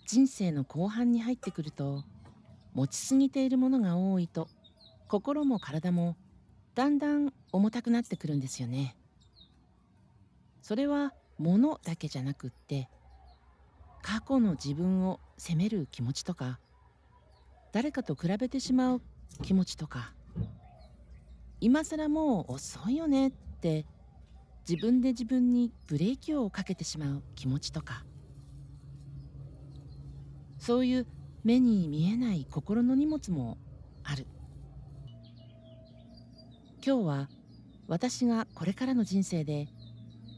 人生の後半に入ってくると、持ちすぎているものが多いと、心も体もだんだん重たくなってくるんですよね。それは物だけじゃなくって、過去の自分を責める気持ちとか、誰かと比べてしまう気持ちとか、今更もう遅いよねって自分で自分にブレーキをかけてしまう気持ちとか、そういう目に見えない心の荷物もある。今日は私がこれからの人生で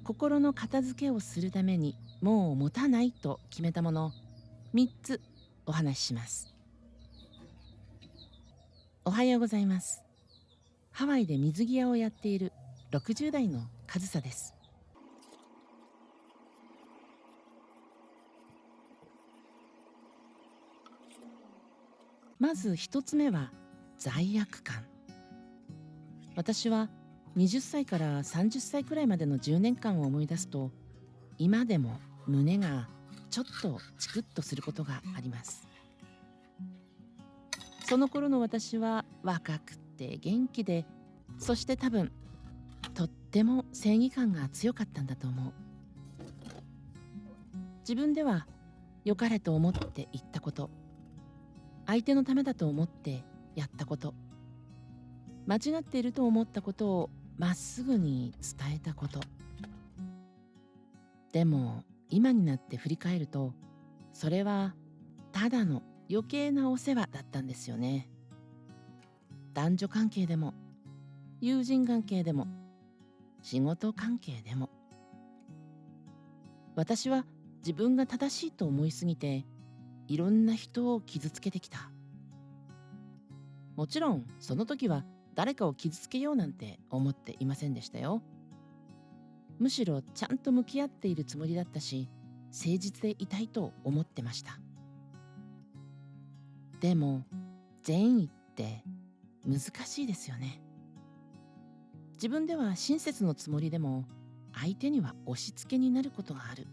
心の片付けをするためにもう持たないと決めたもの3つお話しします。おはようございます。ハワイで水着屋をやっている60代の上総です。まず1つ目は罪悪感。私は20歳から30歳くらいまでの10年間を思い出すと、今でも胸がちょっとチクッとすることがあります。その頃の私は若くて元気で、そして多分とっても正義感が強かったんだと思う。自分では良かれと思って言ったこと、相手のためだと思ってやったこと、間違っていると思ったことをまっすぐに伝えたこと。でも今になって振り返ると、それはただの余計なお世話だったんですよね。男女関係でも、友人関係でも、仕事関係でも、私は自分が正しいと思いすぎて、いろんな人を傷つけてきた。もちろんその時は誰かを傷つけようなんて思っていませんでしたよ。むしろちゃんと向き合っているつもりだったし、誠実でいたいと思ってました。でも善意って難しいですよね。自分では親切のつもりでも、相手には押し付けになることがある。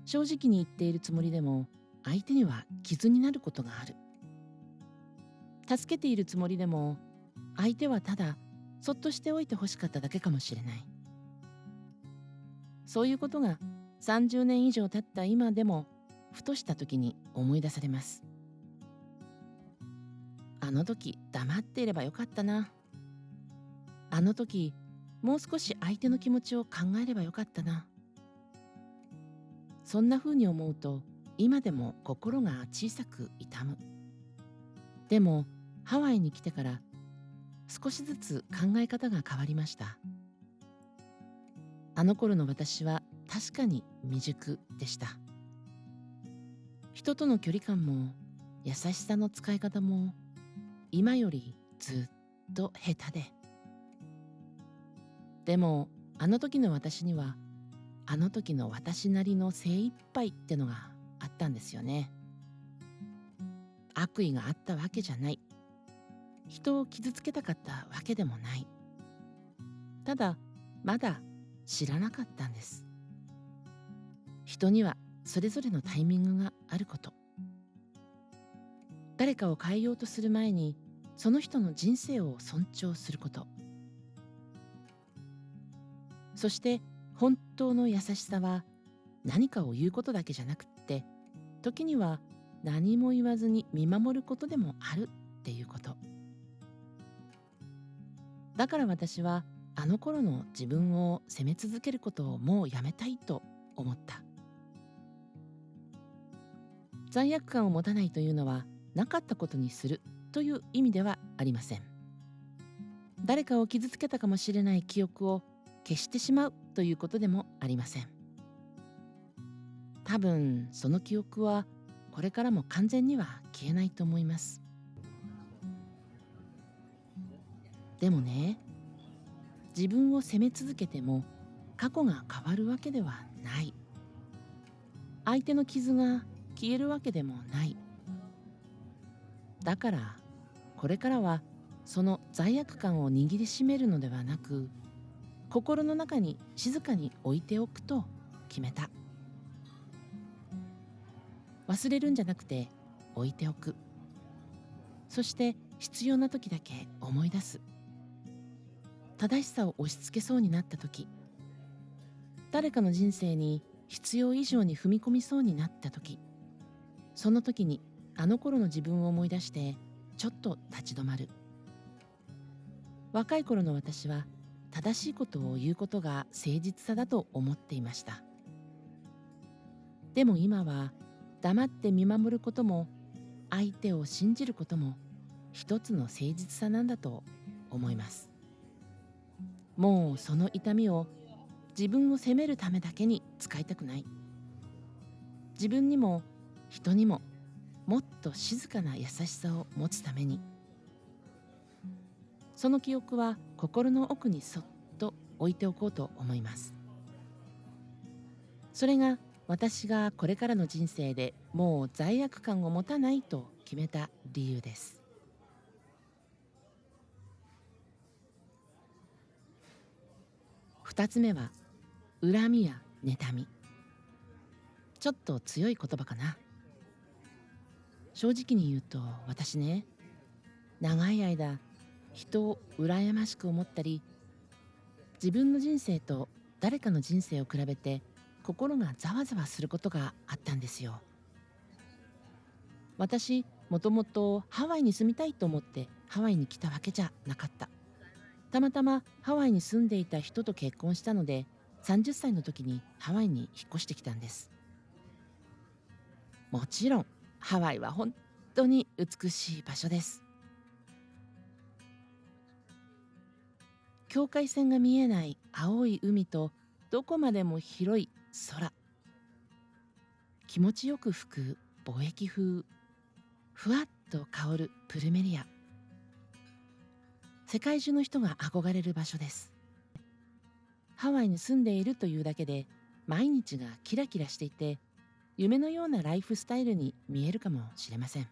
正直に言っているつもりでも、相手には傷になることがある。助けているつもりでも、相手はただそっとしておいてほしかっただけかもしれない。そういうことが30年以上経った今でも、ふとした時に思い出されます。あの時黙っていればよかったな。あの時もう少し相手の気持ちを考えればよかったな。そんな風に思うと、今でも心が小さく痛む。でもハワイに来てから少しずつ考え方が変わりました。あの頃の私は確かに未熟でした。人との距離感も優しさの使い方も今よりずっと下手で。でもあの時の私には、あの時の私なりの精一杯ってのがあったんですよね。悪意があったわけじゃない。人を傷つけたかったわけでもない。ただまだ知らなかったんです。人にはそれぞれのタイミングがあること。誰かを変えようとする前に、その人の人生を尊重すること。そして本当の優しさは、何かを言うことだけじゃなくって、時には何も言わずに見守ることでもあるっていうこと。だから私はあの頃の自分を責め続けることをもうやめたいと思った。罪悪感を持たないというのは、なかったことにするという意味ではありません。誰かを傷つけたかもしれない記憶を消してしまうということでもありません。多分その記憶はこれからも完全には消えないと思います。でもね、自分を責め続けても過去が変わるわけではない。相手の傷が消えるわけでもない。だからこれからはその罪悪感を握りしめるのではなく、心の中に静かに置いておくと決めた。忘れるんじゃなくて置いておく。そして必要な時だけ思い出す。正しさを押し付けそうになった時、誰かの人生に必要以上に踏み込みそうになった時、その時にあの頃の自分を思い出してちょっと立ち止まる。若い頃の私は正しいことを言うことが誠実さだと思っていました。でも今は黙って見守ることも相手を信じることも一つの誠実さなんだと思います。もうその痛みを自分を責めるためだけに使いたくない。自分にも人にももっと静かな優しさを持つために。その記憶は心の奥にそっと置いておこうと思います。それが私がこれからの人生でもう罪悪感を持たないと決めた理由です。二つ目は恨みや妬み。ちょっと強い言葉かな。正直に言うと私ね、長い間人を羨ましく思ったり、自分の人生と誰かの人生を比べて心がざわざわすることがあったんですよ。私もともとハワイに住みたいと思ってハワイに来たわけじゃなかった。たまたまハワイに住んでいた人と結婚したので、30歳の時にハワイに引っ越してきたんです。もちろんハワイは本当に美しい場所です。境界線が見えない青い海とどこまでも広い空、気持ちよく吹く貿易風、ふわっと香るプルメリア、世界中の人が憧れる場所です。ハワイに住んでいるというだけで毎日がキラキラしていて、夢のようなライフスタイルに見えるかもしれません。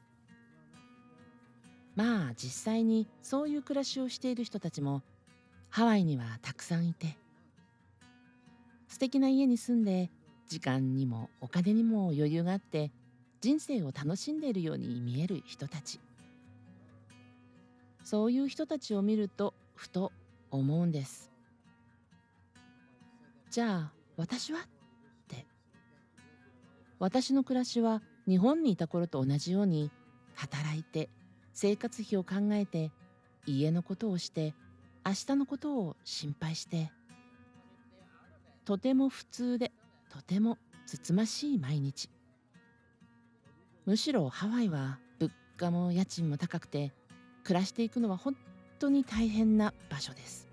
まあ実際にそういう暮らしをしている人たちもハワイにはたくさんいて、素敵な家に住んで時間にもお金にも余裕があって人生を楽しんでいるように見える人たち。そういう人たちを見るとふと思うんです。じゃあ私はって。私の暮らしは日本にいた頃と同じように働いて生活費を考えて家のことをして明日のことを心配して、とても普通でとてもつつましい毎日。むしろハワイは物価も家賃も高くて暮らしていくのは本当に大変な場所です。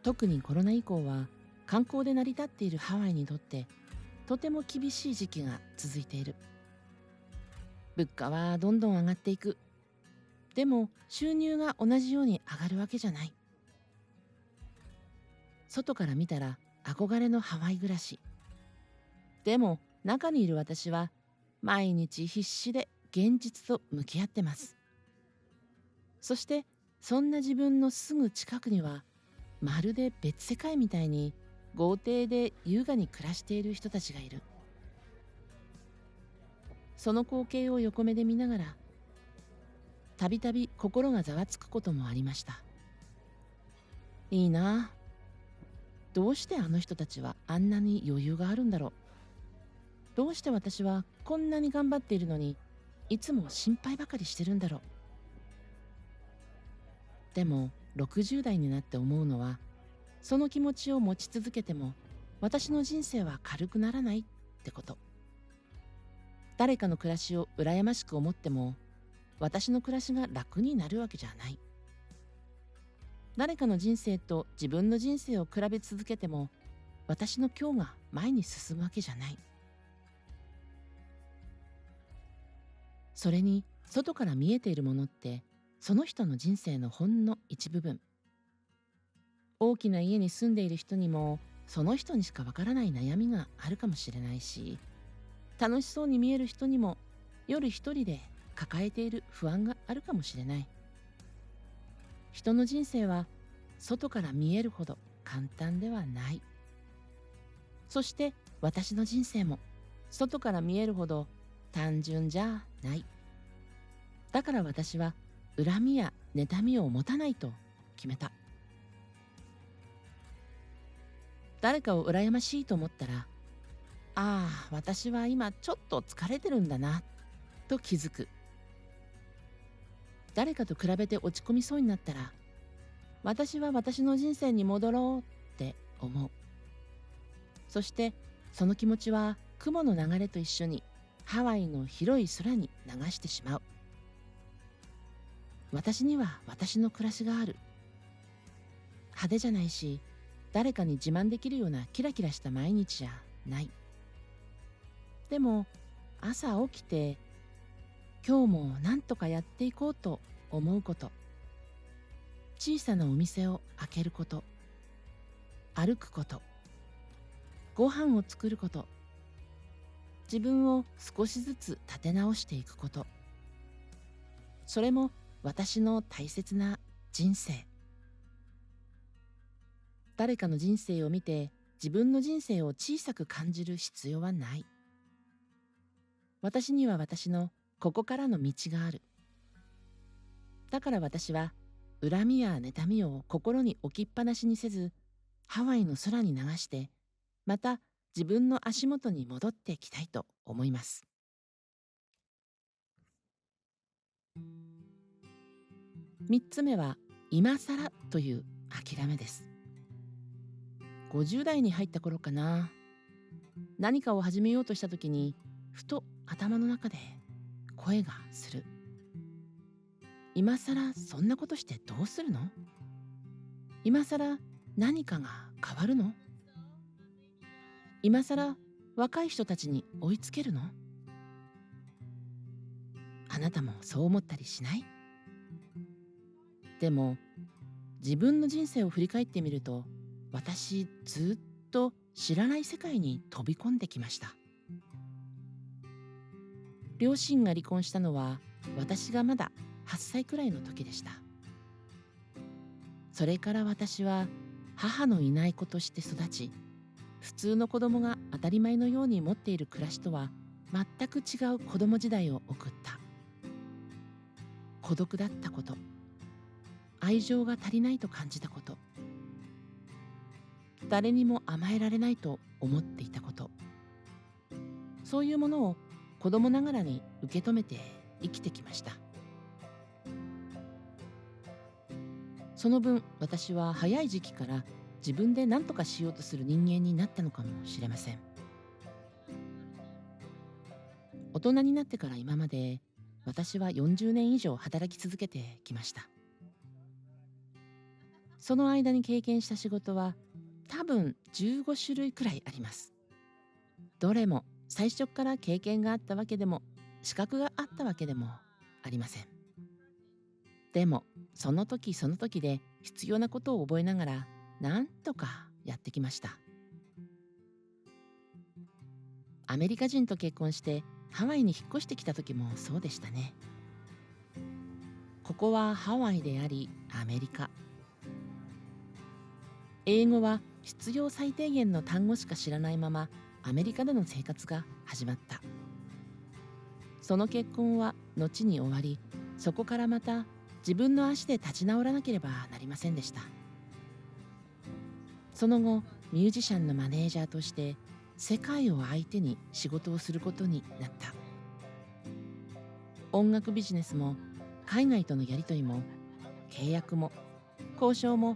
特にコロナ以降は観光で成り立っているハワイにとってとても厳しい時期が続いている。物価はどんどん上がっていく。でも収入が同じように上がるわけじゃない。外から見たら憧れのハワイ暮らし。でも中にいる私は毎日必死で現実と向き合ってます。そしてそんな自分のすぐ近くにはまるで別世界みたいに豪邸で優雅に暮らしている人たちがいる。その光景を横目で見ながらたびたび心がざわつくこともありました。いいなあ、どうしてあの人たちはあんなに余裕があるんだろう。どうして私はこんなに頑張っているのにいつも心配ばかりしてるんだろう。でも60代になって思うのは、その気持ちを持ち続けても私の人生は軽くならないってこと。誰かの暮らしを羨ましく思っても私の暮らしが楽になるわけじゃない。誰かの人生と自分の人生を比べ続けても私の今日が前に進むわけじゃない。それに外から見えているものってその人の人生のほんの一部分。大きな家に住んでいる人にもその人にしかわからない悩みがあるかもしれないし、楽しそうに見える人にも夜一人で抱えている不安があるかもしれない。人の人生は外から見えるほど簡単ではない。そして私の人生も外から見えるほど単純じゃない。だから私は恨みや妬みを持たないと決めた。誰かを羨ましいと思ったら、ああ、私は今ちょっと疲れてるんだなと気づく。誰かと比べて落ち込みそうになったら、私は私の人生に戻ろうって思う。そしてその気持ちは雲の流れと一緒にハワイの広い空に流してしまう。私には私の暮らしがある。派手じゃないし、誰かに自慢できるようなキラキラした毎日じゃない。でも朝起きて今日も何とかやっていこうと思うこと、小さなお店を開けること、歩くこと、ご飯を作ること、自分を少しずつ立て直していくこと、それも私の大切な人生。誰かの人生を見て自分の人生を小さく感じる必要はない。私には私のここからの道がある。だから私は恨みや妬みを心に置きっぱなしにせず、ハワイの空に流して、また自分の足元に戻っていきたいと思います。3つ目は、今更という諦めです。50代に入った頃かな。何かを始めようとした時に、ふと頭の中で声がする。今更そんなことしてどうするの？今更何かが変わるの？今更若い人たちに追いつけるの？あなたもそう思ったりしない？でも自分の人生を振り返ってみると、私ずっと知らない世界に飛び込んできました。両親が離婚したのは私がまだ8歳くらいの時でした。それから私は母のいない子として育ち、普通の子供が当たり前のように持っている暮らしとは全く違う子供時代を送った。孤独だったこと、愛情が足りないと感じたこと、誰にも甘えられないと思っていたこと、そういうものを子供ながらに受け止めて生きてきました。その分私は早い時期から自分で何とかしようとする人間になったのかもしれません。大人になってから今まで私は40年以上働き続けてきました。その間に経験した仕事は多分15種類くらいあります。どれも最初から経験があったわけでも資格があったわけでもありません。でもその時その時で必要なことを覚えながらなんとかやってきました。アメリカ人と結婚してハワイに引っ越してきた時もそうでしたね。ここはハワイでありアメリカ。英語は必要最低限の単語しか知らないままアメリカでの生活が始まった。その結婚は後に終わり、そこからまた自分の足で立ち直らなければなりませんでした。その後ミュージシャンのマネージャーとして世界を相手に仕事をすることになった。音楽ビジネスも海外とのやり取りも契約も交渉も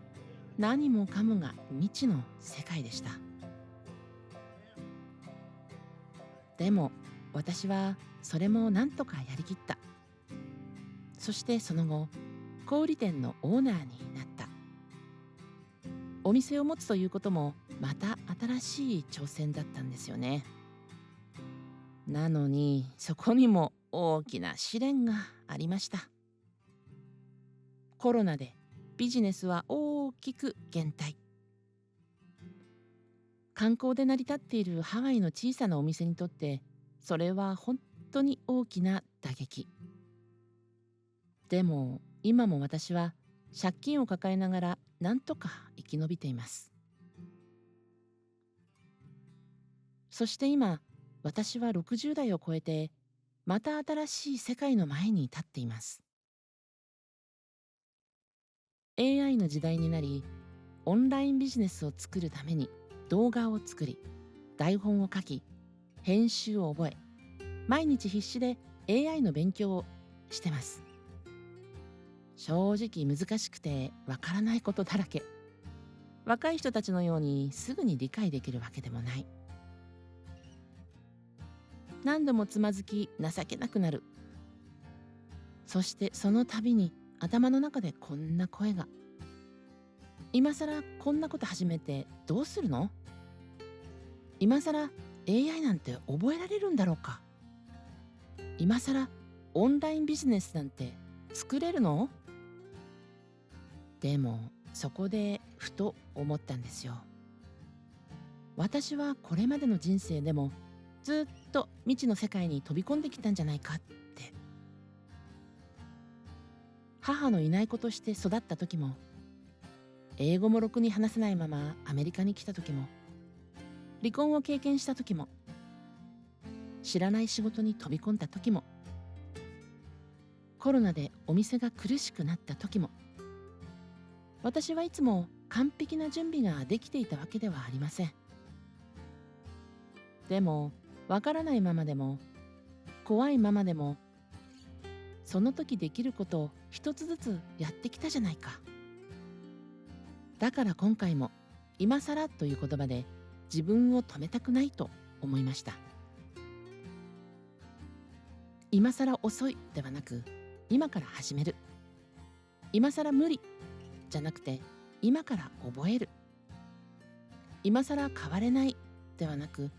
何もかもが未知の世界でした。でも私はそれも何とかやりきった。そしてその後小売店のオーナーになった。お店を持つということもまた新しい挑戦だったんですよね。なのにそこにも大きな試練がありました。コロナでビジネスは大きく減退。観光で成り立っているハワイの小さなお店にとってそれは本当に大きな打撃。でも今も私は借金を抱えながらなんとか生き延びています。そして今私は60代を超えて、また新しい世界の前に立っています。AI の時代になり、オンラインビジネスを作るために動画を作り、台本を書き、編集を覚え、毎日必死で AI の勉強をしてます。正直難しくてわからないことだらけ。若い人たちのようにすぐに理解できるわけでもない。何度もつまずき情けなくなる。そしてその度に頭の中でこんな声が。今更こんなこと始めてどうするの？今更 AI なんて覚えられるんだろうか？今更オンラインビジネスなんて作れるの？でもそこでふと思ったんですよ。私はこれまでの人生でもずっと未知の世界に飛び込んできたんじゃないかって。母のいない子として育った時も、英語もろくに話せないままアメリカに来た時も、離婚を経験した時も、知らない仕事に飛び込んだ時も、コロナでお店が苦しくなった時も、私はいつも完璧な準備ができていたわけではありません。でも、わからないままでも、怖いままでも、その時できることを一つずつやってきたじゃないか。だから今回も、今更という言葉で自分を止めたくないと思いました。今更遅いではなく、今から始める。今更無理じゃなくて、今から覚える。今更変われないではなく、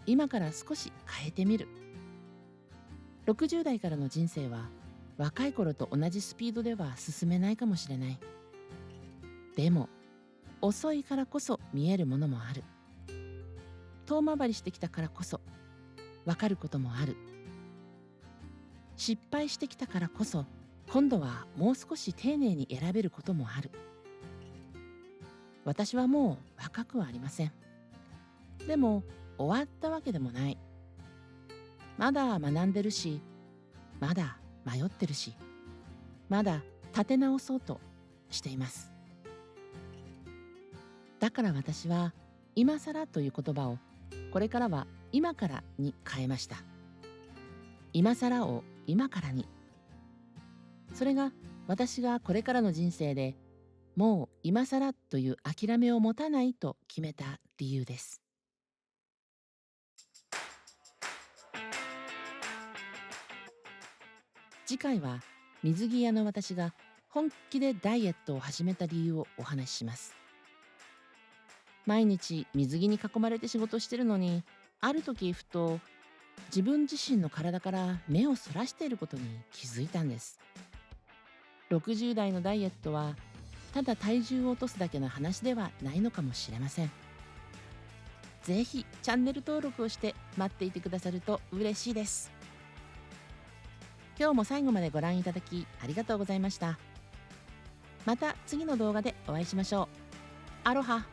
今から少し変えてみる。60代からの人生は若い頃と同じスピードでは進めないかもしれない。でも遅いからこそ見えるものもある。遠回りしてきたからこそ分かることもある。失敗してきたからこそ今度はもう少し丁寧に選べることもある。私はもう若くはありません。でも終わったわけでもない。まだ学んでるし、まだ迷ってるし、まだ立て直そうとしています。だから私は今更という言葉をこれからは今からに変えました。今更を今からに。それが私がこれからの人生でもう今更という諦めを持たないと決めた理由です。次回は水着屋の私が本気でダイエットを始めた理由をお話しします。毎日水着に囲まれて仕事してるのに、ある時ふと自分自身の体から目をそらしていることに気づいたんです。60代のダイエットはただ体重を落とすだけの話ではないのかもしれません。ぜひチャンネル登録をして待っていてくださると嬉しいです。今日も最後までご覧いただきありがとうございました。また次の動画でお会いしましょう。アロハ。